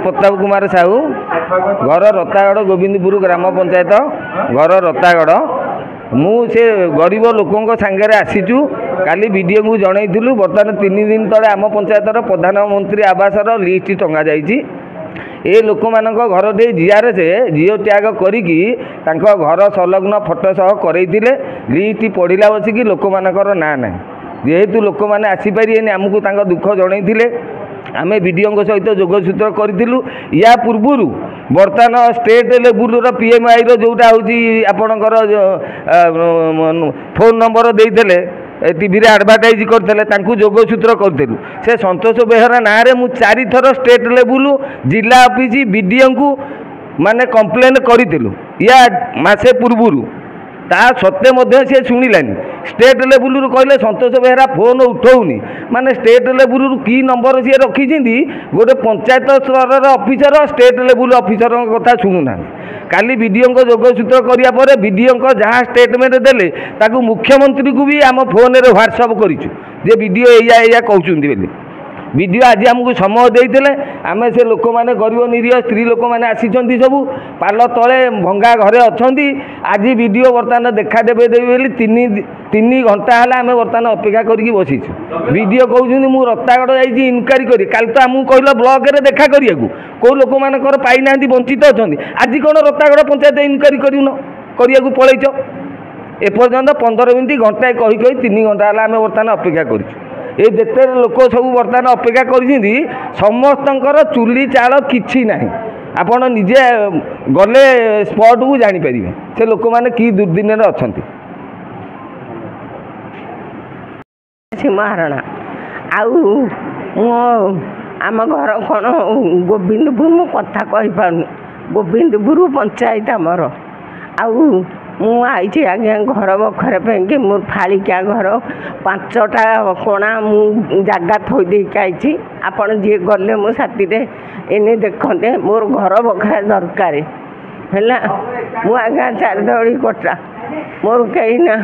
प्रताप कुमार साहू घर रतागढ़ गोविंदपुर ग्राम पंचायत घर रतागढ़ से गरीब लोकों सांगे आसीचु काली वीडियो को जनईलु बर्तमान 3 दिन तले आम पंचायतर प्रधानमंत्री आवास लिस्ट टंगा जाइए ए लोक मान घर दे जीआर से जिओ टैग करी घर संलग्न फोटो सह करते लिस्ट पढ़ला बसिकी लोक मानकर ना ना जेहेतु लोक मैंने आसीपारे आमको दुख जनईले आम वीडियो सहित जोगसूत्र करूँ या पूर्वर बर्तमान स्टेट लेवल पीएमआई जोटा हूँ आपणकर फोन नंबर देते टीवी आडभटाइज करते जोगसूत्र करूँ से संतोष बेहरा ना रे मुझे 4 थर स्टेट लेवल जिला ऑफिस बीडीओ को माने कंप्लेन करूँ या मासे पूर्वर ता सत्वे सी शुणिलानी स्टेट लेवल कहले संतोष बेहरा फोन उठाऊनी माने स्टेट लेवल की नंबर सी रखी गोटे पंचायत स्तर ऑफिसर स्टेट लेवल ऑफिसर कथा शुणुना काली वीडियो जोगसूत्र करापर वीडियो जहाँ स्टेटमेंट देले ताकू मुख्यमंत्री को भी आम फोन रे व्हाट्सअप करूँ जे वीडियो या कहते बोली वीडियो आज आमको समय देते आम से लोक मैंने गरीब निरीह स्त्री लोक मैंने आसी सब पाल तले भंगा घरे अच्छा आज वीडियो बर्तमान देखा देवे बोली 3 घंटा है आम बर्तमान अपेक्षा करके बसीचु वीडियो कहते मुझे रतागढ़ जाइए इनक्वारी करी काल तो आमको कहल ब्लॉक रे देखा करिया कौ लोक मानकर पाईना वंचित अच्छा आज कौन रतागढ़ पंचायत इनक्वारी करिया पलैच एपर्यंत 15 मिनिट घंटा कही 3 घंटा है आम बर्तमान अपेक्षा करूँ ये जिते लोक सब बर्तमान अपेक्षा कर समस्तंकर चुली चाल किछि नाही आपण निजे गले स्पॉट को जानीपर से लोक मैंने कि दुर्दिन अच्छा महाराणा आम घर कौन गोविंदपुर मु कथा कही पानी गोविंदपुर पंचायत आमर आई आज्ञा घर बखरे पे मोर फाड़िका घर 5टा कोणा जगह थोदे आई आपण जी गले मो साथी एने देखते मोर घर बखरा दरकार है आज्ञा 4 दड़ी कटा मोर कहीं ना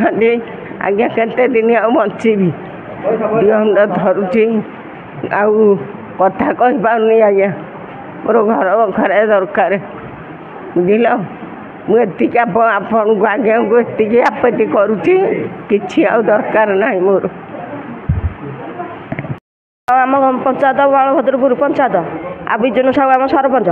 आज्ञा केते दिन आ बचीबी दिह धरुची कथा कही पानी आज्ञा मोर घर बखरा दरकार बुझल मुझे आपन को आज्ञा को एति आपत्ति करुच्ची कि दरकार ना मोर आम पंचायत बलभद्रपुर पंचायत आ विजन साहू आम सरपंच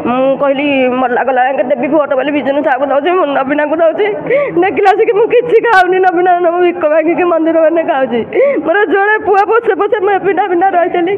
मुझे कहली मरला गला देवी भोट बोली विजन साहू दौर नवीना को दौर देखला कि मुझे खाऊनी नवीना भिक मांगिक मंदिर मैंने खाऊँ मोर जोड़े पुआ पोसे पोसे मैं पिना पिना रही मुझे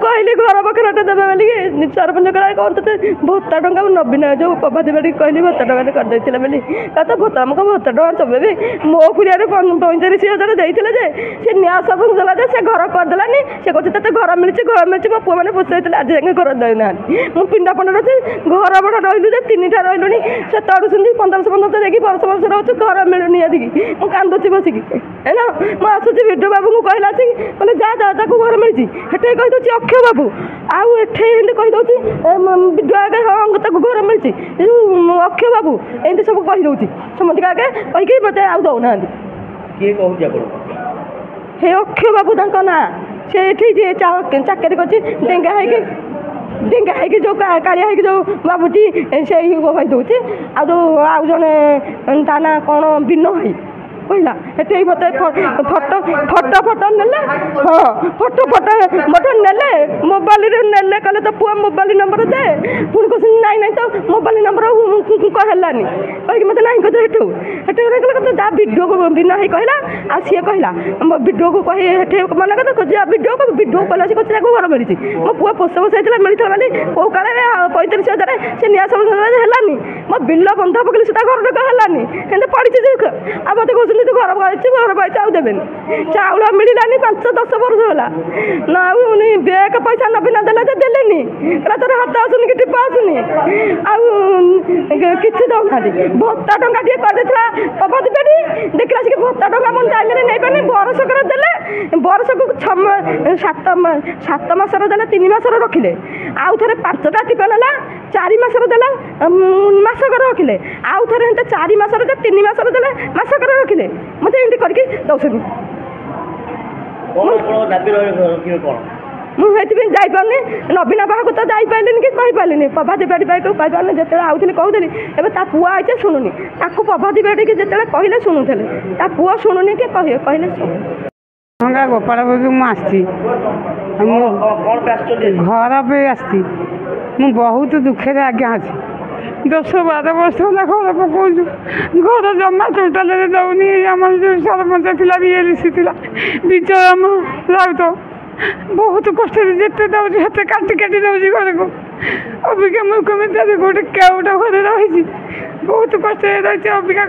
कहली घर बखराटे देवे बोली सरपंच कह कौन तो भत्ता टंका नवीना जो प्रभाती बाड़ी कहली भत्ता टंका करदे बोली तो भत्ता आमको भत्ता टंका चबे मो कुरिया 45,000 देते से न्याय सरपंच देला से घर करदेलानी से कहते तेते घर मिली मो पुआ मैंने पोषे आज जाए घर देना मुझे पिंडा पंडा रही घर भड़ा रही 3टा रही से तड़ुंट 1500 देखिए वर्ष वर्ष रोच घर मिलूनी आदि मुझे कांदुची बसिकी है ना मुझे आसूसी भिड बाबू को कहला कहले जा जा घर मिली हेटे कहीदे अक्षय बाबू आउ एठे कहीदे भिड आगे हाँ घर मिली अक्षय बाबू एमती सब कहीदे समस्त आगे कहीकि मत आउ दौना हे अक्षय बाबू ना से ये चाकरी कर डेंगा है जो कालिया है जो बाबूटी से कही दूसरी आउ जड़े ता ना कौन बिनो है कहला हेटे मत फटो फटो फटो नेले हाँ फटो फटो मत नेले मोबाइल नेले कहले तो पुआ मोबाइल नंबर दे पुणी कह नाई नाई तो मोबाइल नंबर कहलानी कहीं मत ना कहते हेठू हेठे कहते जा वीडियो को बिना ही कहला आ सी कहला वीडियो को कही हेठे मना कर जा वीडियो कहला से कहते घर मिली मो पुआ पोष पोषाई मिलता बोली कौ काल 35,000 से न्याय समझ है मो बिल बंधा पकड़ी से घर टा कहलानी कहते पड़ी आ मत कह तू घर पाई आउ देवे चाउल मिलानी 5-10 वर्ष होला ना बेग पैसा नवीना देला देलेनी कहला तोर हाथ आसुनी कि टिपा आसुनी किसी दौना भत्ता टंका टे कर प्रभाती बेटी देखला कि भत्ता टंका मन टाइम नहीं पारे बरसक देले बरसक 7 मासर देले 3 मासर रखिले आउ थे 5टा टिपा ना 4 मासर देला मासक रखिले आउ थे 4 मासर 3 मासर देले मासक रखिले मत एमती करके दौसनी मुझे जापारे नवीन बाहू तो जापारे कि कहीपारे प्रभाती बेटी पाई पाइपारे जो आउली कहूली एवं ता पुआ आइছে शुणुनी ताकू प्रभाती बेटी की जिते कहले शुणुले ता पुआ शुणुनी कि कहले शुणु गंगा गोपालपुर आसी घर पे आसी मु बहुत दुखे आज्ञा अच्छी 10-12 वर्ष है घर पकाऊँ घर जमा टोटाल दौनी आम जो सरपंच थी बीएलसी थी विजय राउत बहुत कष्ट जिते दौर से काटी काटी दौर घर को अबिका मुख्यमंत्री गोटे केउटा घर रही बहुत कष्ट रही अबिका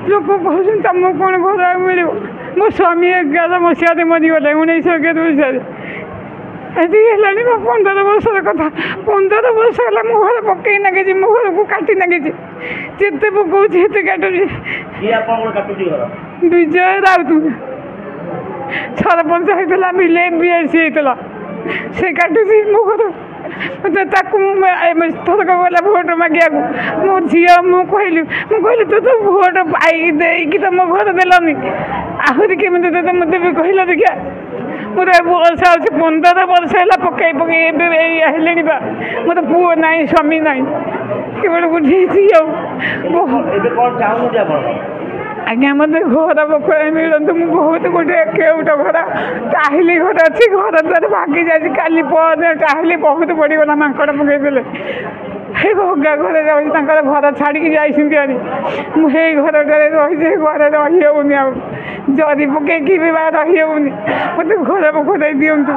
लोक कहते तुमको कौन घर मिल मो स्वामी 11 मसीह मरीगले 1911 मसीह एति है 15 वर्ष कथा 15 वर्ष है मो घर पकई नागे मो घर को काटी नागे जिते पकाऊँ काटुची विजय राउत सरपंच होता बिले बीएससी होता से काटुची मो घर थरक गला भोट मागे मो झी मुझे तू तो भोट पाई देकी तो मो घर देलनी आहरी केमी मत भी कहला देखिया मोर वर्ष अच्छे 15 वर्ष है पकई पकई मत पुओ ना स्वामी ना केवल गोटे झी आज्ञा मत घर पकड़ मिलतु मुझे बहुत गोटे केउटा घर टाहिली घर अच्छी घर द्वारा भागी जाए काली पहर टाहिली बहुत पड़गला माकड़ पकईदे भगा घर जाऊँ घर छाड़ी जाइए मुझे घर रही घर रही होनी जरी पकईकी भी रही होनी मत घर पकड़ दिंतु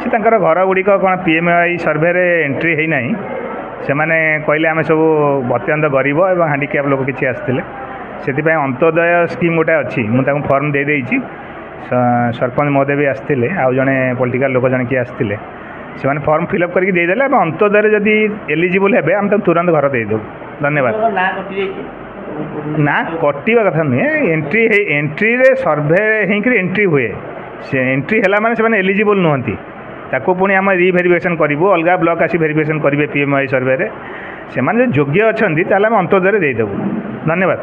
से घर गुड़िक कौन पीएमआई सर्वे एंट्री है ना से मैंने कहले आम सब अत्यंत गरीब और हैंडिक्याप लोक किसी आसते से अंत्योदय स्कीम गोटे अच्छी मुझे फर्म दे देइछि सरपंच महोदय भी आसते आउ जड़े पॉलिटिकल लोक जन किए आसते से मैंने फर्म फिलअप करके देदेले अंत्योदय जदि एलिजिबल हे आम तुरंत घर देदेव धन्यवाद ना कटिवा कथा नुहे एंट्री रे सर्वे होकर एंट्री हुए से एंट्री है माने से एलिजिबल नुहति ताको पुणी आम रिभेरिफिकेशन करूँ अलग ब्लॉक आसी भेरिफिकेशन करेंगे पीएमआई सर्वे से योग्य अच्छा ताल आम अंत्योदय देदेवु धन्यवाद।